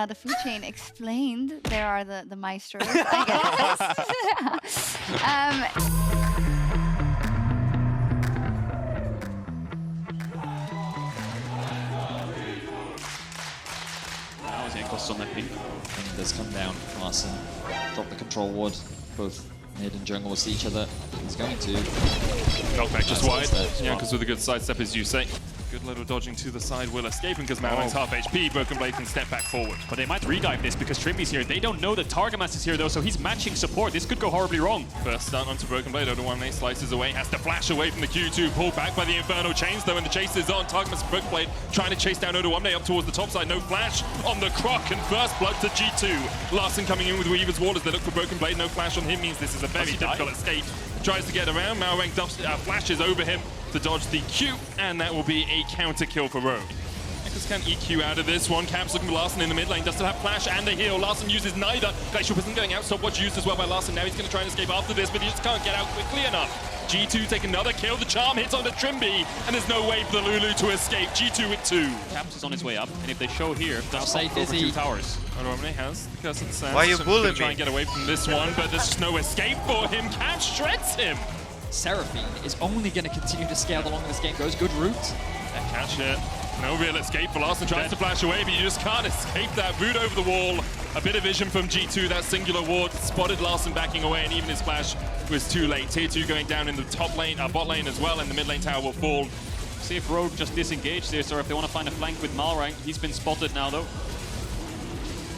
the food chain explained, there are the maestros, I guess. Now is Jankos on that ping. And does come down. Larson drop the control ward. Both mid and jungle will see each other. He's going to knockback just wide. Jankos with a good sidestep, as you say. Good little dodging to the side will escape him because Marang's half HP. Broken Blade can step back forward. But they might redive this because Trimby's here. They don't know that Targamas is here though, so he's matching support. This could go horribly wrong. First stun onto Broken Blade. Odo1 slices away, has to flash away from the Q2. Pulled back by the Infernal Chains though, and the chase is on. Targamas and Broken Blade trying to chase down Odo1 up towards the top side. No flash on the Croc, and first blood to G2. Larson coming in with Weaver's Wall as they look for Broken Blade. No flash on him means this is a very difficult escape. Tries to get around. Marang flashes over him to dodge the Q, and that will be a counter kill for Rogue. Jankos can EQ out of this one. Caps looking for Larson in the mid lane. Does still have flash and a heal. Larson uses neither. Glacial isn't going out. Stopwatch used as well by Larson. Now he's going to try and escape after this, but he just can't get out quickly enough. G2 take another kill. The charm hits onto Trimby, and there's no way for the Lulu to escape. G2 with 2. Caps is on his way up, and if they show here, How safe is over he? 2 towers. Odo1 has the Curse of the Sands. Why are you bullying Try me? and get away from this one, but there's just no escape for him. Caps shreds him. Seraphine is only going to continue to scale the longer this game goes. Good route. That catch it. No real escape for Larson. Tries to flash away, but you just can't escape that. Boot over the wall. A bit of vision from G2. That singular ward spotted Larson backing away, and even his flash was too late. Tier 2 going down in the top lane, bot lane as well, and the mid lane tower will fall. See if Rogue just disengage this, or if they want to find a flank with Malrang. He's been spotted now though.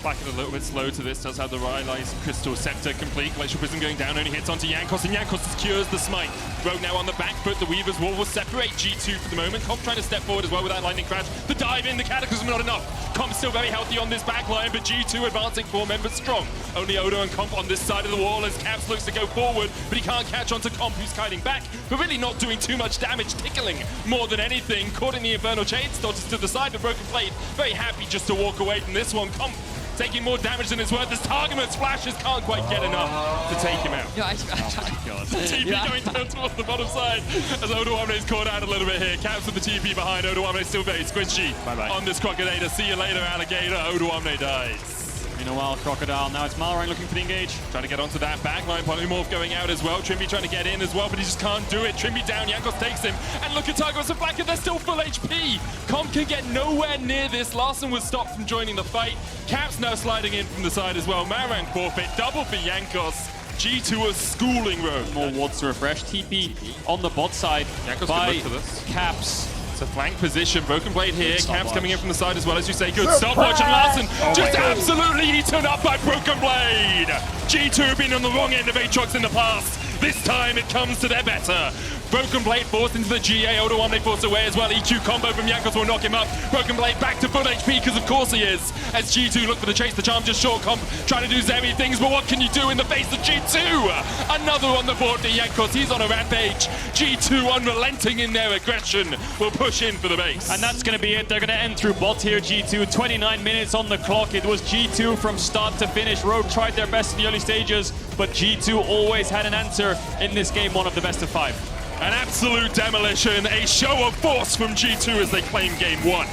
Backing a little bit slow to this, does have the Rylai's Crystal Scepter complete. Glacial Prism going down, only hits onto Jankos, and Jankos secures the smite. Rogue now on the back foot, the Weaver's Wall will separate G2 for the moment. Comp trying to step forward as well with that lightning crash. The dive in, the Cataclysm not enough. Comp's still very healthy on this back line, but G2 advancing 4 members strong. Only Odo and Comp on this side of the wall as Caps looks to go forward, but he can't catch onto Comp, who's kiting back, but really not doing too much damage, tickling more than anything. Caught in the Infernal Chains, dodges to the side, but Broken Blade very happy just to walk away from this one. Comp taking more damage than his worth. This Targamas flashes can't quite get enough to take him out. Yeah, TP going down towards the bottom side as Odo1 is caught out a little bit here. Caps with the TP behind. Odo1 still very squishy. Bye-bye. On this Crocodile. See you later, Alligator. Odo1 dies. In a while, Crocodile. Now it's Malrang looking for the engage. Trying to get onto that back line. Polymorph going out as well. Trimby trying to get in as well, but he just can't do it. Trimby down. Jankos takes him. And look at Targamas and Blacker. They're still full HP. Comp can get nowhere near this. Larson was stopped from joining the fight. Caps now sliding in from the side as well. Marang forfeit. Double for Jankos. G2 is schooling Rogue. More wards to refresh. TP on the bot side Jankos by can look for this. Caps. It's a flank position. Broken Blade here. Caps coming in from the side as well, as you say. Good stopwatch, and Larson just absolutely eaten up by Broken Blade. G2 have been on the wrong end of Aatrox in the past. This time it comes to their better. Broken Blade forced into the GA. Odo1 they forced away as well. EQ combo from Jankos will knock him up. Broken Blade back to full HP because of course he is. As G2 look for the chase, the charm just short. Comp trying to do Zemi things, but what can you do in the face of G2? Another on the board to Jankos. He's on a rampage. G2 unrelenting in their aggression will push in for the base. And that's going to be it. They're going to end through bot here, G2. 29 minutes on the clock. It was G2 from start to finish. Rogue tried their best in the early stages, but G2 always had an answer in this game, one of the best of 5. An absolute demolition, a show of force from G2 as they claim game 1.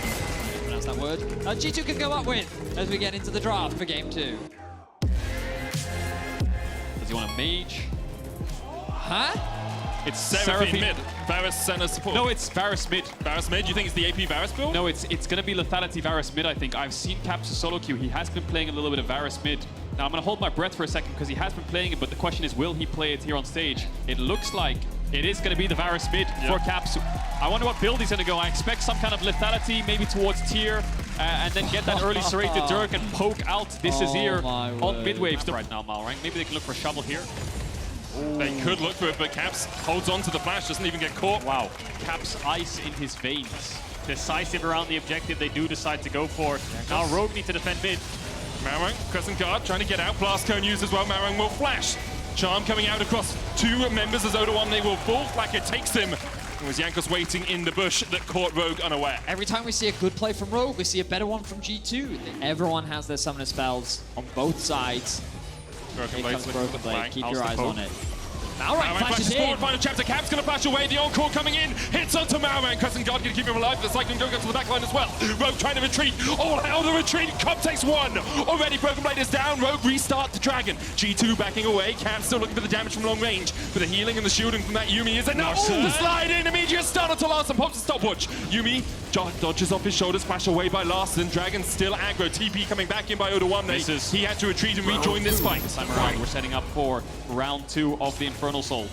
Pronounce that word. G2 can go up with as we get into the draft for game 2. Does he want a mage? Huh? It's Seraphine mid. Varus Senna support. No, it's Varus mid. Varus mid? You think it's the AP Varus build? No, it's going to be Lethality Varus mid, I think. I've seen Caps' solo queue. He has been playing a little bit of Varus mid. Now, I'm going to hold my breath for a second because he has been playing it, but the question is, will he play it here on stage? It looks like it is going to be the Varus mid for Caps. I wonder what build he's going to go. I expect some kind of lethality, maybe towards tier, and then get that early serrated Dirk and poke out this Azir on mid waves right now, Malrang. Maybe they can look for a shovel here. They could look for it, but Caps holds on to the flash, doesn't even get caught. Wow, Caps ice in his veins. Decisive around the objective they do decide to go for. Now Rogue needs to defend mid. Marang, Crescent Guard, trying to get out. Blast Cone used as well. Marang will flash. Charm coming out across 2 members as Odo1 they will fall. Flacker takes him. It was Jankos waiting in the bush that caught Rogue unaware. Every time we see a good play from Rogue, we see a better one from G2. Everyone has their summoner spells on both sides. Broken Here comes Blade's Broken Blade. Keep your eyes on it. Malrang flashes in. Forward, final chapter. Cap's going to flash away. The encore coming in. Hits onto Malrang. Crescent Guard going to keep him alive. The Cycling Go goes to the back line as well. Rogue trying to retreat. All hell the retreat. Comp takes one. Already Broken Blade is down. Rogue restart the Dragon. G2 backing away. Cap still looking for the damage from long range. But the healing and the shielding from that Yuumi is enough. The slide in. Immediate start onto Larson. Pops the stopwatch. Yuumi dodges off his shoulders. Flash away by Larson. Dragon still aggro. TP coming back in by Odawamne. He had to retreat and rejoin this fight. This time around, we're setting up for round 2 of the Infernal Soul.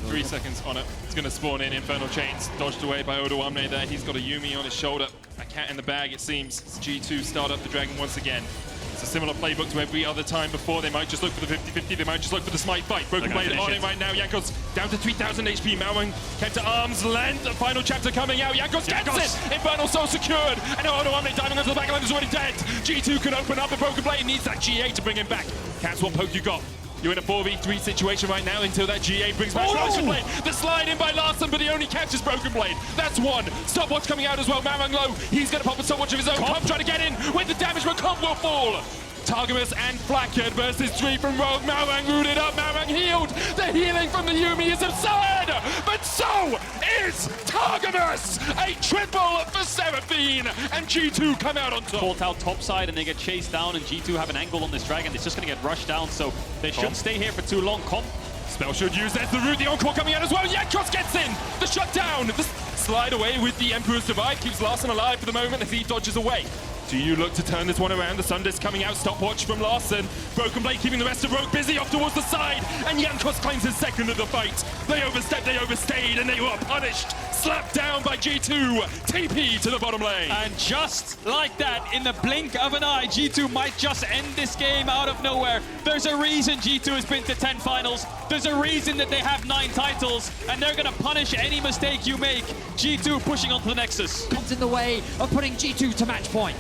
3 seconds on it. It's going to spawn in Infernal Chains. Dodged away by Odawamne there. He's got a Yuumi on his shoulder. A cat in the bag, it seems. G2 start up the Dragon once again. It's a similar playbook to every other time before. They might just look for the 50-50. They might just look for the smite fight. Broken Blade on it right now. Jankos down to 3,000 HP. Malrang kept to arm's length. The final chapter coming out. Jankos gets it. Infernal Soul secured. And now Odawamne diving onto the back line is already dead. G2 can open up. The Broken Blade needs that GA to bring him back. Cats, what poke you got? You're in a 4v3 situation right now until that GA brings back Broken Blade. The slide in by Larson, but he only catches Broken Blade. That's one. Stopwatch coming out as well. Malrang low. He's going to pop a stopwatch of his own. Comp trying to get in with the damage, but Comp will fall. Targamas and Flackhead versus 3 from Rogue. Malrang rooted up. Malrang healed. The healing from the Yuumi is absurd. But so is Targamas. A triple for Seraphine. And G2 come out on top. Caught out topside and they get chased down, and G2 have an angle on this Dragon. It's just going to get rushed down, so they shouldn't stay here for too long. Comp. Spell should use. There's the root. The encore coming out as well. Jankos gets in. The shutdown. The slide away with the Emperor's Divide. Keeps Larson alive for the moment as he dodges away. Do you look to turn this one around? The Sundance coming out, stopwatch from Larson. Broken Blade keeping the rest of Rogue busy off towards the side. And Jankos claims his second of the fight. They overstepped, they overstayed, and they were punished. Slapped down by G2. TP to the bottom lane. And just like that, in the blink of an eye, G2 might just end this game out of nowhere. There's a reason G2 has been to 10 finals. There's a reason that they have 9 titles, and they're going to punish any mistake you make. G2 pushing onto the Nexus. Comes in the way of putting G2 to match point.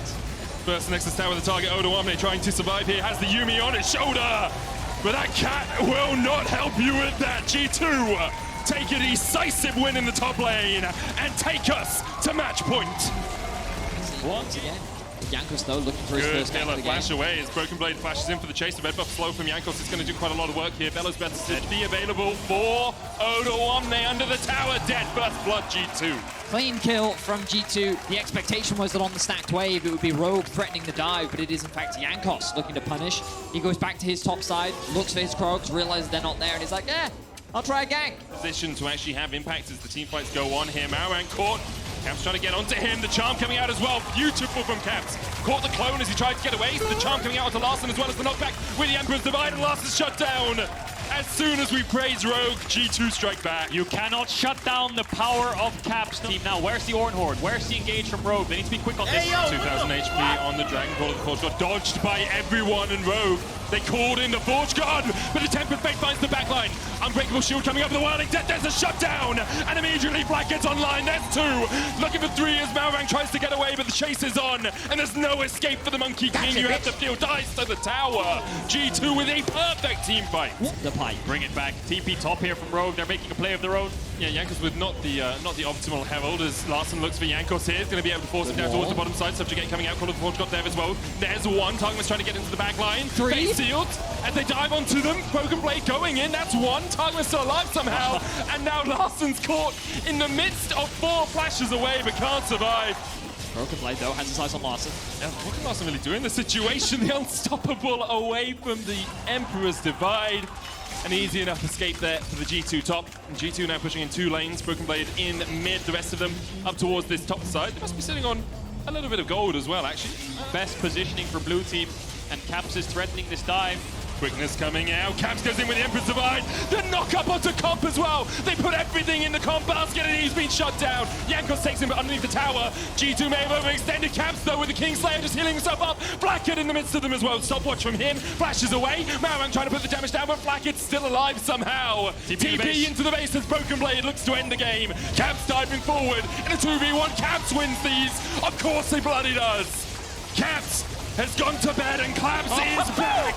First Nexus tower, the target Odawamne trying to survive here. Has the Yuumi on his shoulder. But that cat will not help you with that. G2 take a decisive win in the top lane and take us to match point. Once again. Jankos though looking for his first Good kill of the flash game. away as Broken Blade flashes in for the chase. The red buff slow from Jankos is going to do quite a lot of work here. Bellows best to be available for Odawamne under the tower. Dead first blood G2. Clean kill from G2. The expectation was that on the stacked wave it would be Rogue threatening the dive, but it is in fact Jankos looking to punish. He goes back to his top side, looks for his Krogs, realizes they're not there, and he's like, I'll try a gank. Position to actually have impact as the team fights go on here. Malrang caught. Caps trying to get onto him. The charm coming out as well. Beautiful from Caps. Caught the clone as he tried to get away. So the charm coming out onto Larson as well as the knockback with the Emperor's Divide, and Larson's shut down. As soon as we praise Rogue, G2 strike back. You cannot shut down the power of Caps. Team now, where's the Orin Horde? Where's the engage from Rogue? They need to be quick on this. 2,000 HP on the Dragon. Call of the Forge God dodged by everyone in Rogue. They called in the Forge God, but the Tempered Fate finds the backline. Unbreakable Shield coming up with the Whirling Death. There's a shutdown, and immediately Black gets online. There's 2. Looking for 3 as Malrang tries to get away, but the chase is on, and there's no escape for the Monkey King. You have to feel dice to the tower. G2 with a perfect team fight. The pipe. Bring it back. TP top here from Rogue. They're making a play of their own. Yeah, Jankos with not the optimal Herald as Larson looks for Jankos here. He's going to be able to force him down towards the bottom side. Subjugate coming out. Call of the Forge got there as well. There's 1. Targamas trying to get into the back line. 3. Face sealed as they dive onto them. Broken Blade going in. That's 1. Targamas still alive somehow. And now Larson's caught in the midst of 4 flashes away but can't survive. Broken Blade though has his eyes on Larson. Yeah, what can Larson really do in this situation? The unstoppable away from the Emperor's Divide. An easy enough escape there for the G2 top. And G2 now pushing in 2 lanes. Broken Blade in mid, the rest of them up towards this top side. They must be sitting on a little bit of gold as well, actually. Best positioning for blue team, and Caps is threatening this dive. Quickness coming out. Caps goes in with the Emperor's Divide. The knock up onto Comp as well. They put everything in the Comp basket and he's been shut down. Jankos takes him underneath the tower. G2 may have overextended. Caps though with the Kingslayer just healing himself up. Blackhead in the midst of them as well. Stopwatch from him. Flashes away. Malrang trying to put the damage down, but Blackhead's still alive somehow. TP into the base as Broken Blade looks to end the game. Caps diving forward in a 2v1. Caps wins these. Of course he bloody does. Caps has gone to bed and Claps is back.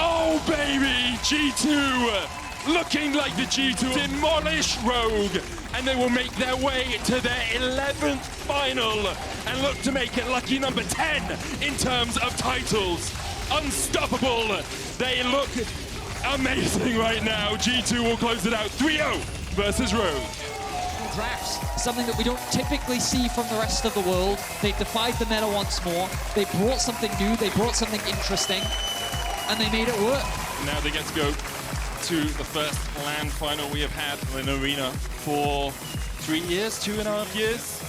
Oh baby, G2 looking like the G2 demolish Rogue, and they will make their way to their 11th final and look to make it lucky number 10 in terms of titles. Unstoppable. They look amazing right now. G2 will close it out 3-0 versus Rogue. Drafts, something that we don't typically see from the rest of the world. They've defied the meta once more. They brought something new, they brought something interesting, and they made it work. Now they get to go to the first LAN final we have had in an arena for 3 years, 2.5 years.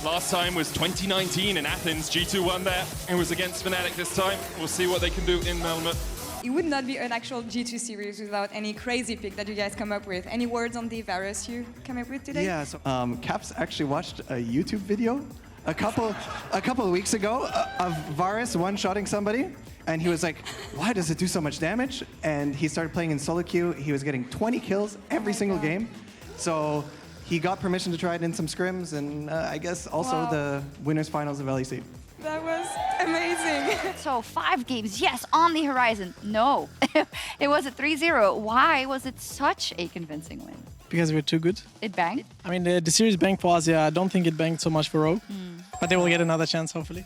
Last time was 2019 in Athens. G2 won there. It was against Fnatic this time. We'll see what they can do in Melbourne. It would not be an actual G2 series without any crazy pick that you guys come up with. Any words on the Varus you come up with today? Yeah, so Caps actually watched a YouTube video a couple of weeks ago of Varus one-shotting somebody, and he was like, "Why does it do so much damage?" And he started playing in solo queue. He was getting 20 kills every single game, so he got permission to try it in some scrims, and I guess also the winners finals of LEC. That was amazing. So 5 games, yes, on the horizon. No, it was a 3-0. Why was it such a convincing win? Because we're too good. It banged? I mean, the series banged for us, yeah. I don't think it banged so much for Rogue. But they will get another chance, hopefully.